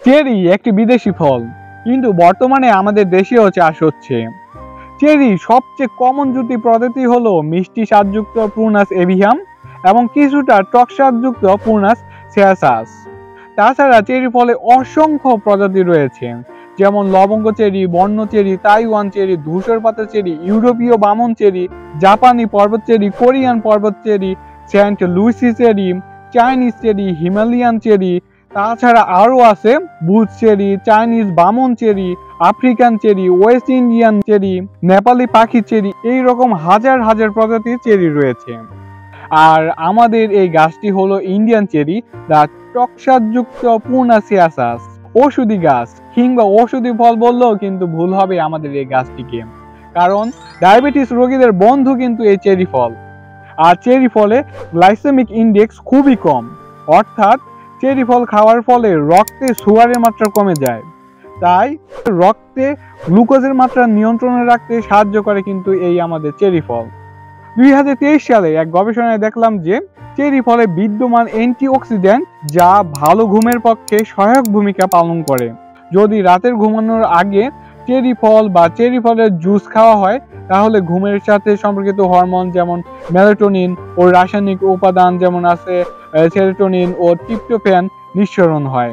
Cherry একটি বিদেশি ফল, কিন্তু বর্তমানে আমাদের দেশেও চাষ হচ্ছে। চেরি সবচেয়ে কমন দুটি প্রজাতি হলো মিষ্টি স্বাদযুক্ত প্রুনাস এভিয়াম এবং কিছুটা টক স্বাদযুক্ত প্রুনাস সেয়াসাস। তাছাড়া চেরি ফলে অসংখ্য প্রজাতি রয়েছে, যেমন লবঙ্গ চেরি, বন্য চেরি, তাইওয়ান চেরি, ধূসর পাতা চেরি, ইউরোপীয় বামন চেরি, জাপানি পর্বত চেরি, কোরিয়ান পর্বত cherry, Saint Lucie cherry, Chinese cherry, Himalayan cherry. তাছাড়া আরও আছে বুজ চেরি, চাইনিজ বামন cherry, African cherry, West Indian cherry, Nepali পাখি চেরি, এইরকম হাজার হাজার প্রজাতির চেরি রয়েছে। আর আমাদের এই গাছটি হলো ইন্ডিয়ান চেরি, যা টকস্বাদযুক্ত পুর্নাসিয়াসাস। ঔষধি গাছ কিংবা ঔষধি ফল বললেও কিন্তু ভুল হবে আমাদের এই গাছটিকে, কারণ ডায়াবেটিস রোগীদের বন্ধু কিন্তু এই চেরি ফল। আর চেরি ফলে গ্লাইসেমিক ইন্ডেক্স খুবই কম, অর্থাৎ চেরি ফল খাওয়ার ফলে রক্তে সুগারের মাত্রা কমে যায়, তাই রক্তে গ্লুকোজের মাত্রা নিয়ন্ত্রণে রাখতে সাহায্য করে কিন্তু এই আমাদের চেরি ফল। 2023 সালে এক গবেষণায় দেখলাম যে চেরি ফলে বিদ্যমান অ্যান্টিঅক্সিডেন্ট যা ভালো ঘুমের পক্ষে সহায়ক ভূমিকা পালন করে। যদি রাতের ঘুমানোর আগে চেরি ফল বা চেরি ফলের জুস খাওয়া হয়, তাহলে ঘুমের সাথে সম্পর্কিত হরমোন যেমন মেলাটোনিন ও রাসায়নিক উপাদান যেমন আছে সেরোটোনিন ও ট্রিপ্টোফ্যান নিঃসরণ হয়,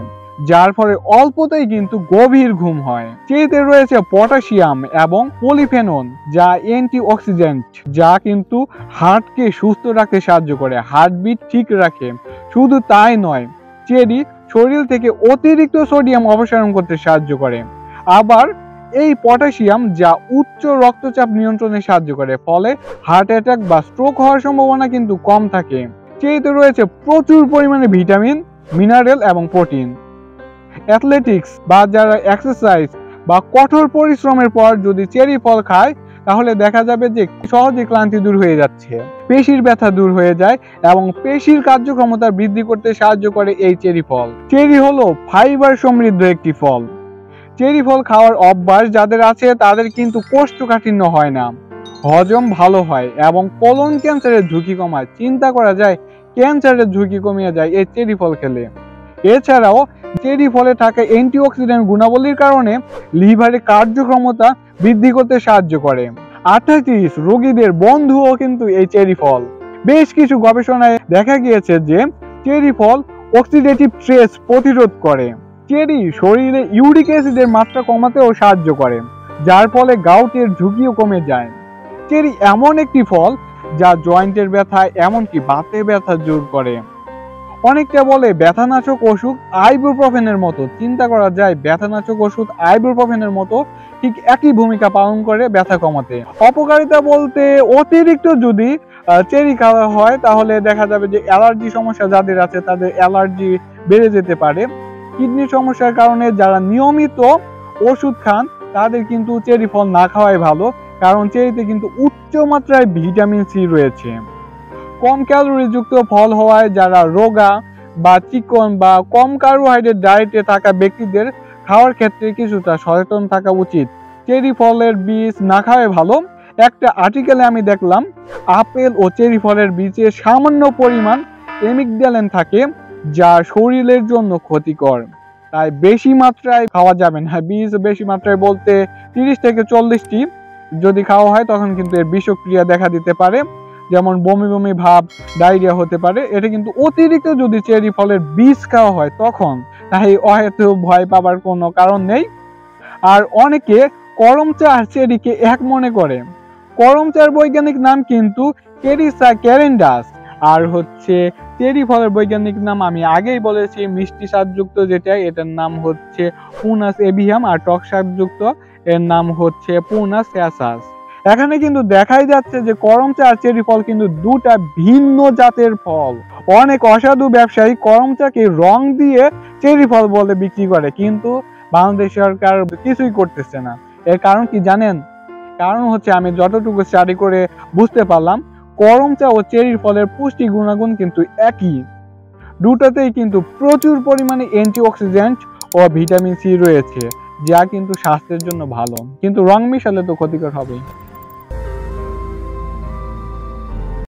যার ফলে অল্পতেই কিন্তু গভীর ঘুম হয়। চেরিতে রয়েছে পটাশিয়াম এবং পলিফেনল যা অ্যান্টিঅক্সিডেন্ট, যা কিন্তু হার্টকে সুস্থ রাখতে সাহায্য করে, হার্টবিট ঠিক রাখে। শুধু তাই নয়, চেরি শরীর থেকে অতিরিক্ত সোডিয়াম অপসারণ করতে সাহায্য করে। আবার এই পটাশিয়াম যা উচ্চ রক্তচাপ নিয়ন্ত্রণে সাহায্য করে, ফলে হার্ট অ্যাটাক বা স্ট্রোক হওয়ার সম্ভাবনা কিন্তু কম থাকে। চেরিতে রয়েছে প্রচুর পরিমাণে ভিটামিন, মিনারেল এবং প্রোটিন। অ্যাথলেটিক্স বা যারা এক্সারসাইজ বা কঠোর পরিশ্রমের পর যদি চেরি ফল খায়, তাহলে দেখা যাবে যে সহজে ক্লান্তি দূর হয়ে যাচ্ছে, পেশির ব্যথা দূর হয়ে যায় এবং পেশির কার্যক্ষমতা বৃদ্ধি করতে সাহায্য করে এই চেরি ফল। চেরি হলো ফাইবার সমৃদ্ধ একটি ফল। চেরি ফল খাওয়ার অভ্যাস যাদের আছে তাদের কিন্তু কোষ্ঠকাঠিন্য হয় না, হজম ভালো হয় এবং কোলন ক্যান্সারের ঝুঁকি কমায়। চিন্তা করা যায় ক্যান্সারের ঝুঁকি কমিয়ে যায় এই চেরি ফল খেলে। এছাড়াও চেরি ফলে থাকা অ্যান্টিঅক্সিডেন্ট গুণাবলীর কারণে লিভারের কার্যক্ষমতা বৃদ্ধি করতে সাহায্য করে। আর্থ্রাইটিস রোগীদের বন্ধুও কিন্তু এই চেরি ফল। বেশ কিছু গবেষণায় দেখা গিয়েছে যে চেরি ফল অক্সিডেটিভ স্ট্রেস প্রতিরোধ করে। চেরি শরীরে ইউরিক অ্যাসিডের মাত্রা কমাতেও সাহায্য করে, যার ফলে গাউটের ঝুঁকিও কমে যায়। চেরি এমন একটি ফল যা জয়েন্টের ব্যথা এমনকি বাতের ব্যথা দূর করে। অনেকটা বলে ব্যথানাশক ওষুধ আইবুপ্রোফেনের মতো। চিন্তা করা যায় ব্যথানাশক ওষুধ আইবুপ্রোফেনের মতো ঠিক একই ভূমিকা পালন করে ব্যথা কমাতে। অপকারিতা বলতে অতিরিক্ত যদি চেরি খাওয়া হয়, তাহলে দেখা যাবে যে অ্যালার্জি সমস্যা যাদের আছে তাদের অ্যালার্জি বেড়ে যেতে পারে। কিডনির সমস্যার কারণে যারা নিয়মিত ওষুধ খান তাদের কিন্তু চেরি ফল না খাওয়াই ভালো, কারণ চেরিতে কিন্তু উচ্চ মাত্রায় ভিটামিন সি রয়েছে। কম ক্যালোরি যুক্ত ফল হওয়ায় যারা রোগা বা চিকন বা কম কার্বোহাইড্রেট ডায়েটে থাকা ব্যক্তিদের খাওয়ার ক্ষেত্রে কিছুটা সচেতন থাকা উচিত। চেরি ফলের বীজ না খাওয়াই ভালো। একটা আর্টিকেলে আমি দেখলাম আপেল ও চেরি ফলের বীজে সামান্য পরিমাণ এমিগডালিন থাকে, যা শরীরের জন্য ক্ষতিকর, তাই বেশি মাত্রায় খাওয়া যাবে না। বীজ বেশি মাত্রায় বলতে 30 থেকে 40টি যদি খাওয়া হয় তখন কিন্তু এর বিষক্রিয়া দেখা দিতে পারে, যেমন বমি বমি ভাব, ডায়রিয়া হতে পারে। এটা কিন্তু অতিরিক্ত যদি চেরি ফলের বীজ খাওয়া হয় তখন, তাই হয়তো ভয় পাবার কোনো কারণ নেই। আর অনেকে করম চা আর চেরিকে এক মনে করে। করম চার বৈজ্ঞানিক নাম কিন্তু কেরিসা ক্যারেন্ডাস, আর চেরি ফলের বৈজ্ঞানিক নাম আমি আগেই বলেছি মিষ্টি স্বাদযুক্ত যেটা, এটার নাম হচ্ছে প্রুনাস এভিয়াম, আর টক স্বাদযুক্ত এর নাম হচ্ছে প্রুনাস সেয়াসাস। এখানে কিন্তু দেখাই যাচ্ছে যে করম চা আর চেরি ফল কিন্তু দুটা ভিন্ন জাতের ফল। অনেক অসাধু ব্যবসায়ী করম চাকে রং দিয়ে চেরি ফল বলে বিক্রি করে, কিন্তু বাংলাদেশ সরকার কিছুই করতেছে না। এর কারণ কি জানেন? কারণ হচ্ছে আমি যতটুকু স্টাডি করে বুঝতে পারলাম, করম চা ও চেরি ফলের পুষ্টি গুণাগুণ কিন্তু একই। দুটাতেই কিন্তু প্রচুর পরিমাণে অ্যান্টিঅক্সিডেন্ট ও ভিটামিন সি রয়েছে, যা কিন্তু স্বাস্থ্যের জন্য ভালো, কিন্তু রং মিশালে তো ক্ষতিকর হবেই।